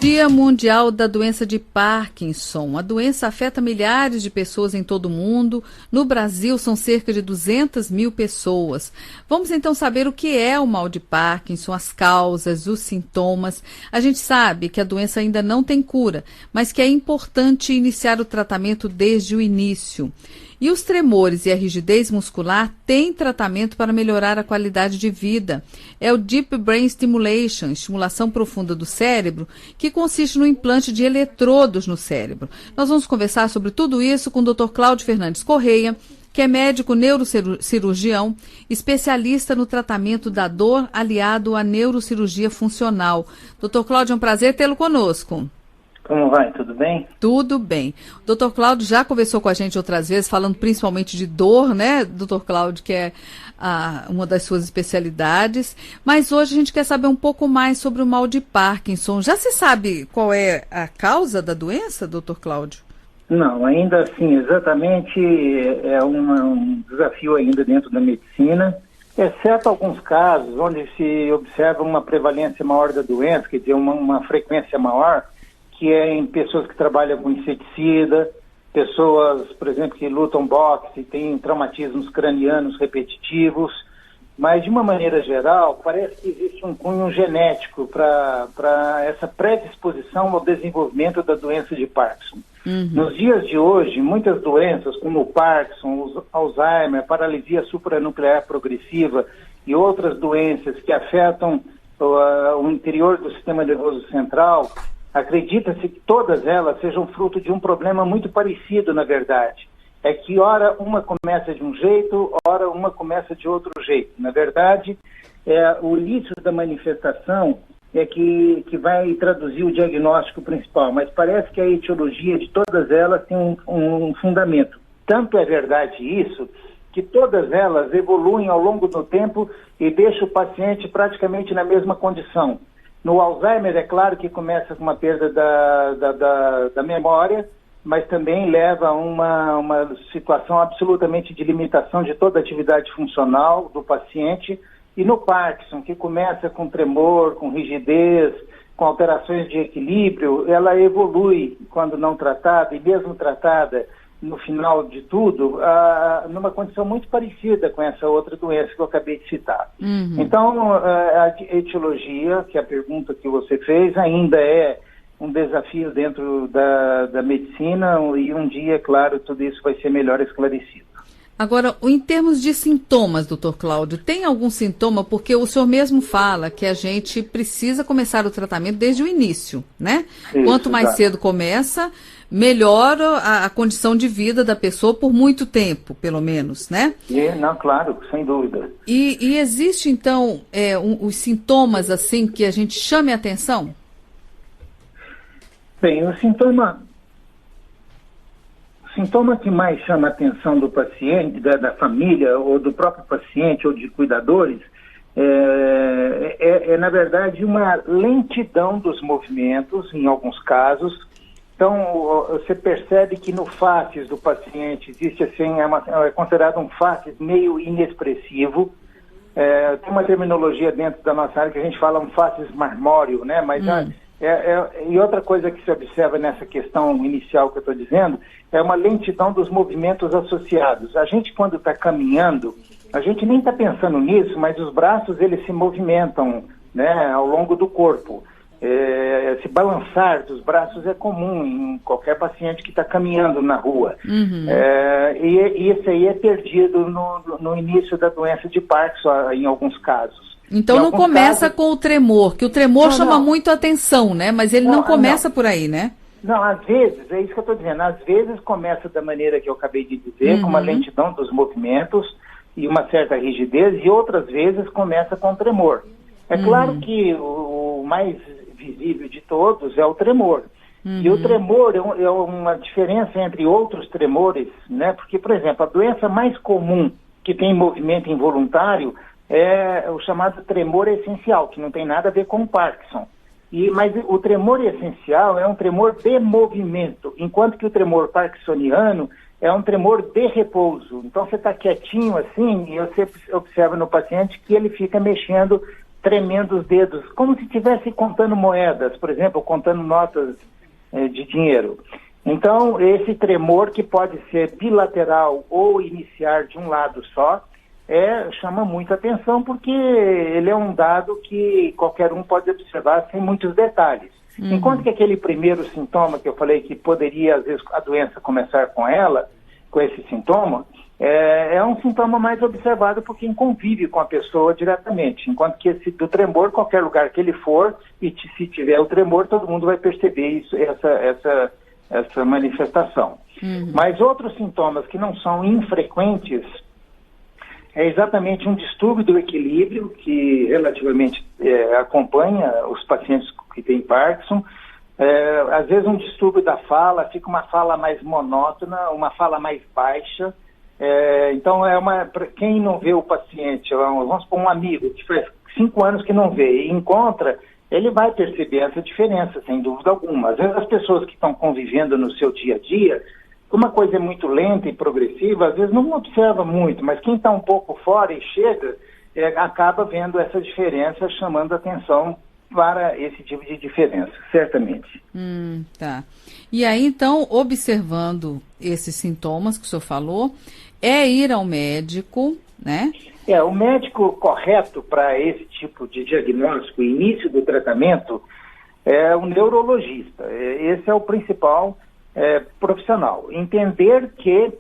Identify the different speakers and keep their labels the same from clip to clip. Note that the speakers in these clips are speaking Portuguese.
Speaker 1: Dia Mundial da Doença de Parkinson. A doença afeta milhares de pessoas em todo o mundo. No Brasil, são cerca de 200 mil pessoas. Vamos então saber o que é o mal de Parkinson, as causas, os sintomas. A gente sabe que a doença ainda não tem cura, mas que é importante iniciar o tratamento desde o início. E os tremores e a rigidez muscular têm tratamento para melhorar a qualidade de vida. É o Deep Brain Stimulation, estimulação profunda do cérebro, que consiste no implante de eletrodos no cérebro. Nós vamos conversar sobre tudo isso com o Dr. Cláudio Fernandes Correia, que é médico neurocirurgião, especialista no tratamento da dor aliado à neurocirurgia funcional. Dr. Cláudio, é um prazer tê-lo conosco.
Speaker 2: Como vai? Tudo bem?
Speaker 1: Tudo bem. O Dr. Cláudio já conversou com a gente outras vezes, falando principalmente de dor, né, Dr. Cláudio, que é uma das suas especialidades. Mas hoje a gente quer saber um pouco mais sobre o mal de Parkinson. Já se sabe qual é a causa da doença, Dr. Cláudio?
Speaker 2: Não, ainda assim, exatamente é um desafio ainda dentro da medicina, exceto alguns casos onde se observa uma prevalência maior da doença, quer dizer, uma frequência maior, que é em pessoas que trabalham com inseticida, pessoas, por exemplo, que lutam boxe, têm traumatismos cranianos repetitivos, mas de uma maneira geral, parece que existe um cunho genético para essa predisposição ao desenvolvimento da doença de Parkinson. Uhum. Nos dias de hoje, muitas doenças, como o Parkinson, o Alzheimer, paralisia supranuclear progressiva e outras doenças que afetam o interior do sistema nervoso central, acredita-se que todas elas sejam fruto de um problema muito parecido, na verdade. É que ora uma começa de um jeito, ora uma começa de outro jeito. Na verdade, o início da manifestação é que vai traduzir o diagnóstico principal, mas parece que a etiologia de todas elas tem um fundamento. Tanto é verdade isso, que todas elas evoluem ao longo do tempo e deixam o paciente praticamente na mesma condição. No Alzheimer, é claro que começa com uma perda da memória, mas também leva a uma situação absolutamente de limitação de toda a atividade funcional do paciente. E no Parkinson, que começa com tremor, com rigidez, com alterações de equilíbrio, ela evolui quando não tratada, e mesmo tratada no final de tudo, numa condição muito parecida com essa outra doença que eu acabei de citar. Uhum. Então, a etiologia, que é a pergunta que você fez, ainda é um desafio dentro da medicina, e um dia, claro, tudo isso vai ser melhor esclarecido.
Speaker 1: Agora, em termos de sintomas, doutor Cláudio, tem algum sintoma? Porque o senhor mesmo fala que a gente precisa começar o tratamento desde o início, né? Isso, quanto mais cedo começa, melhor a condição de vida da pessoa por muito tempo, pelo menos, né?
Speaker 2: Não, claro, sem dúvida.
Speaker 1: E existe, então, os sintomas, assim, que a gente chame a atenção?
Speaker 2: Bem, o sintoma que mais chama a atenção do paciente, da família, ou do próprio paciente, ou de cuidadores, na verdade, uma lentidão dos movimentos, em alguns casos. Então, você percebe que no facies do paciente existe, assim, é considerado um facies meio inexpressivo. Tem uma terminologia dentro da nossa área que a gente fala um facies marmóreo, né? Mas e outra coisa que se observa nessa questão inicial que eu estou dizendo é uma lentidão dos movimentos associados. A gente, quando está caminhando, a gente nem está pensando nisso, mas os braços, eles se movimentam, né, ao longo do corpo. Se balançar dos braços é comum em qualquer paciente que está caminhando na rua. Uhum. E isso aí é perdido no início da doença de Parkinson, em alguns casos.
Speaker 1: Então não começa com o tremor, que o tremor chama muito a atenção, né? Mas ele não começa por aí, né?
Speaker 2: Não, às vezes, é isso que eu estou dizendo, às vezes começa da maneira que eu acabei de dizer, com uma lentidão dos movimentos e uma certa rigidez, e outras vezes começa com tremor. É claro que o mais visível de todos é o tremor. E o tremor é uma diferença entre outros tremores, né? Porque, por exemplo, a doença mais comum que tem movimento involuntário é o chamado tremor essencial, que não tem nada a ver com o Parkinson. Mas o tremor essencial é um tremor de movimento, enquanto que o tremor parkinsoniano é um tremor de repouso. Então você está quietinho assim e você observa no paciente que ele fica mexendo tremendo os dedos, como se estivesse contando moedas, por exemplo, contando notas de dinheiro. Então, esse tremor, que pode ser bilateral ou iniciar de um lado só, chama muita atenção, porque ele é um dado que qualquer um pode observar sem muitos detalhes. Enquanto que aquele primeiro sintoma que eu falei, que poderia, às vezes, a doença começar com esse sintoma, é um sintoma mais observado por quem convive com a pessoa diretamente. Enquanto que esse do tremor, qualquer lugar que ele for, e se tiver o tremor, todo mundo vai perceber isso, essa manifestação. Mas outros sintomas que não são infrequentes é exatamente um distúrbio do equilíbrio, que relativamente acompanha os pacientes que têm Parkinson. Às vezes um distúrbio da fala, fica uma fala mais monótona, uma fala mais baixa. Então, para quem não vê o paciente, vamos supor um amigo que faz 5 anos que não vê e encontra, ele vai perceber essa diferença, sem dúvida alguma. Às vezes as pessoas que estão convivendo no seu dia a dia, uma coisa é muito lenta e progressiva, às vezes não observa muito, mas quem está um pouco fora e chega, acaba vendo essa diferença, chamando atenção para esse tipo de diferença, certamente.
Speaker 1: Tá. E aí, então, observando esses sintomas que o senhor falou, ir ao médico, né?
Speaker 2: O médico correto para esse tipo de diagnóstico, início do tratamento, é o neurologista. Esse é o principal profissional. Entender que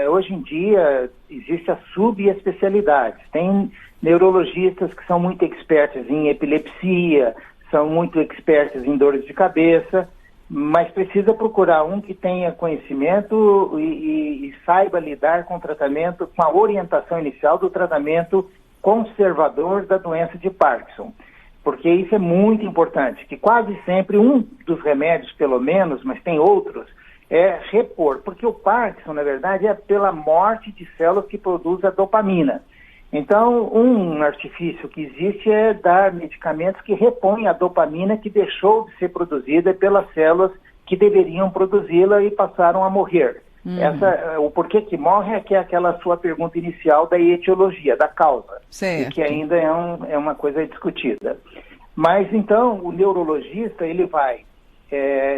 Speaker 2: hoje em dia existe a subespecialidade. Tem neurologistas que são muito expertos em epilepsia, são muito expertos em dores de cabeça, mas precisa procurar um que tenha conhecimento e saiba lidar com o tratamento, com a orientação inicial do tratamento conservador da doença de Parkinson. Porque isso é muito importante, que quase sempre um dos remédios, pelo menos, mas tem outros, é repor. Porque o Parkinson, na verdade, é pela morte de células que produzem a dopamina. Então, um artifício que existe é dar medicamentos que repõem a dopamina que deixou de ser produzida pelas células que deveriam produzi-la e passaram a morrer. O porquê que morre é aquela sua pergunta inicial da etiologia, da causa, e que ainda é uma coisa discutida. Mas, então, o neurologista, ele vai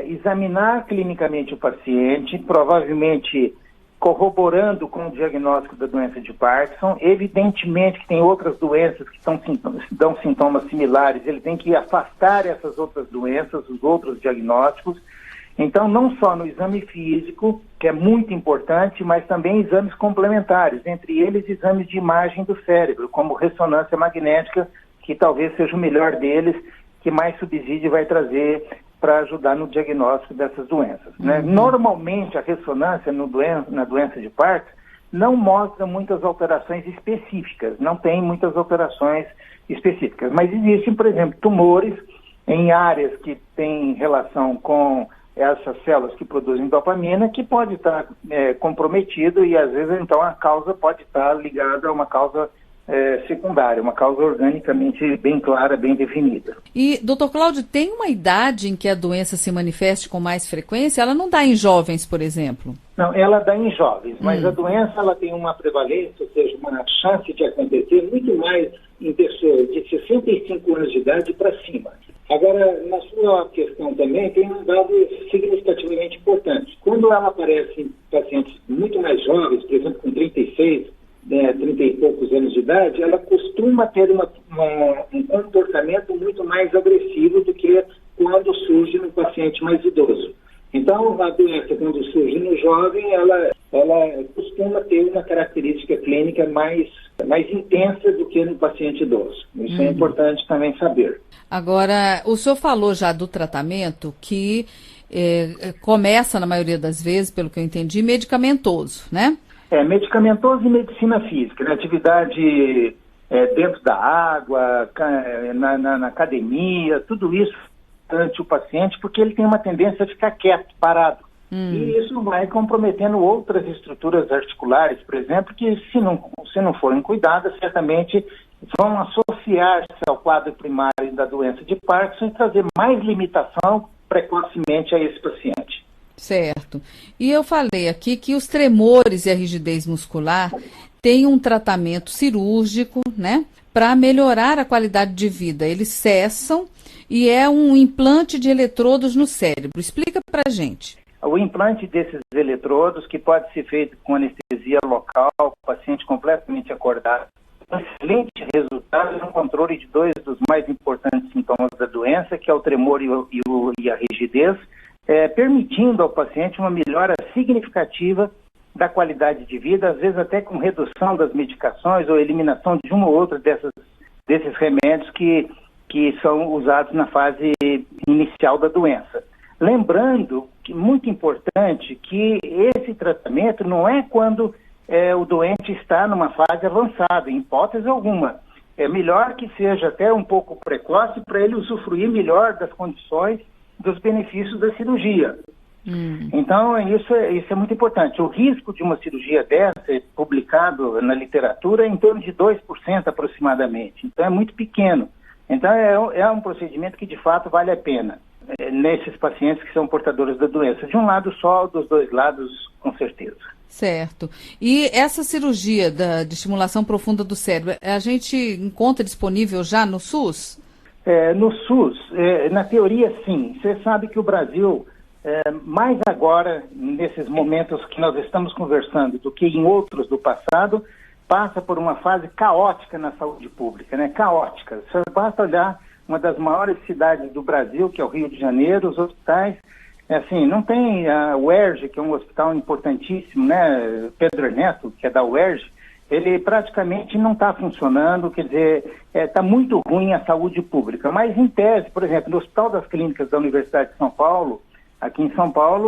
Speaker 2: examinar clinicamente o paciente, provavelmente corroborando com o diagnóstico da doença de Parkinson. Evidentemente que tem outras doenças que dão sintomas similares, ele tem que afastar essas outras doenças, os outros diagnósticos. Então, não só no exame físico, que é muito importante, mas também exames complementares, entre eles exames de imagem do cérebro, como ressonância magnética, que talvez seja o melhor deles, que mais subsídio vai trazer para ajudar no diagnóstico dessas doenças, né? Normalmente, a ressonância na doença de Parkinson não mostra muitas alterações específicas, não tem muitas alterações específicas, mas existem, por exemplo, tumores em áreas que têm relação com essas células que produzem dopamina, que pode estar comprometido, e às vezes então a causa pode estar ligada a uma causa secundária, uma causa organicamente bem clara, bem definida.
Speaker 1: E, doutor Cláudio, tem uma idade em que a doença se manifeste com mais frequência? Ela não dá em jovens, por exemplo?
Speaker 2: Não, ela dá em jovens, mas a doença ela tem uma prevalência, ou seja, uma chance de acontecer muito mais em pessoas de 65 anos de idade para cima. Agora, na sua questão também, tem um dado significativamente importante. Quando ela aparece em pacientes muito mais jovens, por exemplo, com 36, 30 e poucos anos de idade, ela costuma ter um comportamento muito mais agressivo do que quando surge no paciente mais idoso. Então, a doença, quando surge no jovem, ela costuma ter uma característica clínica mais intensa do que no paciente idoso. Isso é importante também saber.
Speaker 1: Agora, o senhor falou já do tratamento que começa, na maioria das vezes, pelo que eu entendi, medicamentoso, né?
Speaker 2: Medicamentoso e medicina física, né? Atividade dentro da água, na academia, tudo isso ante o paciente, porque ele tem uma tendência a ficar quieto, parado. E isso vai comprometendo outras estruturas articulares, por exemplo, que se não forem cuidadas, certamente vão associar-se ao quadro primário da doença de Parkinson e trazer mais limitação precocemente a esse paciente.
Speaker 1: Certo. E eu falei aqui que os tremores e a rigidez muscular têm um tratamento cirúrgico, né, para melhorar a qualidade de vida. Eles cessam e é um implante de eletrodos no cérebro. Explica para a gente.
Speaker 2: O implante desses eletrodos, que pode ser feito com anestesia local, o paciente completamente acordado, um excelente resultado no controle de dois dos mais importantes sintomas da doença, que é o tremor e a rigidez, permitindo ao paciente uma melhora significativa da qualidade de vida, às vezes até com redução das medicações ou eliminação de uma ou outra desses remédios que são usados na fase inicial da doença. Lembrando que muito importante que esse tratamento não é quando o doente está numa fase avançada, em hipótese alguma. É melhor que seja até um pouco precoce para ele usufruir melhor das condições, dos benefícios da cirurgia. Então, isso é muito importante. O risco de uma cirurgia dessa, publicado na literatura, é em torno de 2% aproximadamente. Então, é muito pequeno. Então, é um procedimento que, de fato, vale a pena nesses pacientes que são portadores da doença. De um lado só, dos dois lados, com certeza.
Speaker 1: Certo. E essa cirurgia de estimulação profunda do cérebro, a gente encontra disponível já no SUS?
Speaker 2: No SUS, na teoria, sim. Você sabe que o Brasil, mais agora, nesses momentos que nós estamos conversando, do que em outros do passado, passa por uma fase caótica na saúde pública, né? Caótica. Só basta olhar uma das maiores cidades do Brasil, que é o Rio de Janeiro, os hospitais, assim, não tem a UERJ, que é um hospital importantíssimo, né? Pedro Ernesto, que é da UERJ, ele praticamente não está funcionando, quer dizer, está muito ruim a saúde pública. Mas, em tese, por exemplo, no Hospital das Clínicas da Universidade de São Paulo, aqui em São Paulo,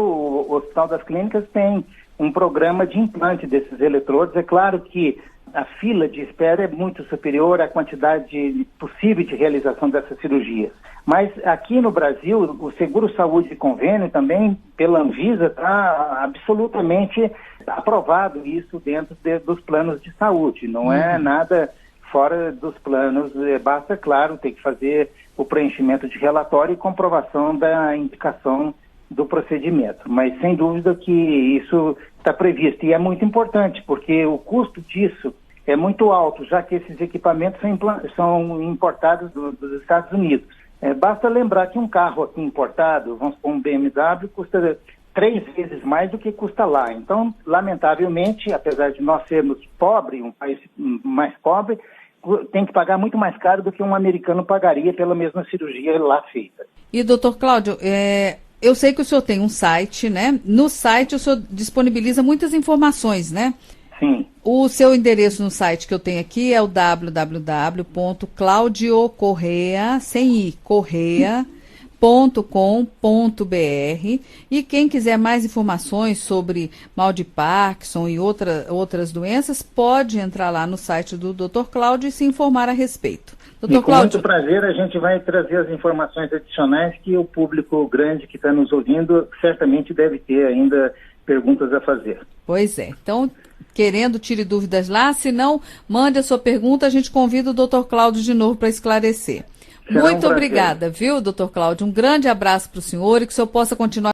Speaker 2: o Hospital das Clínicas tem um programa de implante desses eletrodos. É claro que a fila de espera é muito superior à quantidade possível de realização dessas cirurgias. Mas aqui no Brasil, o Seguro-Saúde de Convênio também, pela Anvisa, está absolutamente aprovado isso dentro dos planos de saúde. Não é nada fora dos planos. Basta, claro, ter que fazer o preenchimento de relatório e comprovação da indicação do procedimento. Mas, sem dúvida que isso está previsto. E é muito importante, porque o custo disso é muito alto, já que esses equipamentos são importados dos Estados Unidos. Basta lembrar que um carro aqui importado, vamos supor um BMW, custa 3 vezes mais do que custa lá. Então, lamentavelmente, apesar de nós sermos pobres, um país mais pobre, tem que pagar muito mais caro do que um americano pagaria pela mesma cirurgia lá feita.
Speaker 1: E, doutor Cláudio, eu sei que o senhor tem um site, né? No site o senhor disponibiliza muitas informações, né?
Speaker 2: Sim.
Speaker 1: O seu endereço no site que eu tenho aqui é o www.claudiocorrea.com.br, e quem quiser mais informações sobre mal de Parkinson e outras doenças, pode entrar lá no site do Dr. Cláudio e se informar a respeito.
Speaker 2: E com muito prazer a gente vai trazer as informações adicionais que o público grande que está nos ouvindo certamente deve ter ainda perguntas a fazer.
Speaker 1: Pois é. Então, querendo, tire dúvidas lá. Se não, mande a sua pergunta. A gente convida o Dr. Cláudio de novo para esclarecer. Muito obrigada, viu, Dr. Cláudio? Um grande abraço para o senhor e que o senhor possa continuar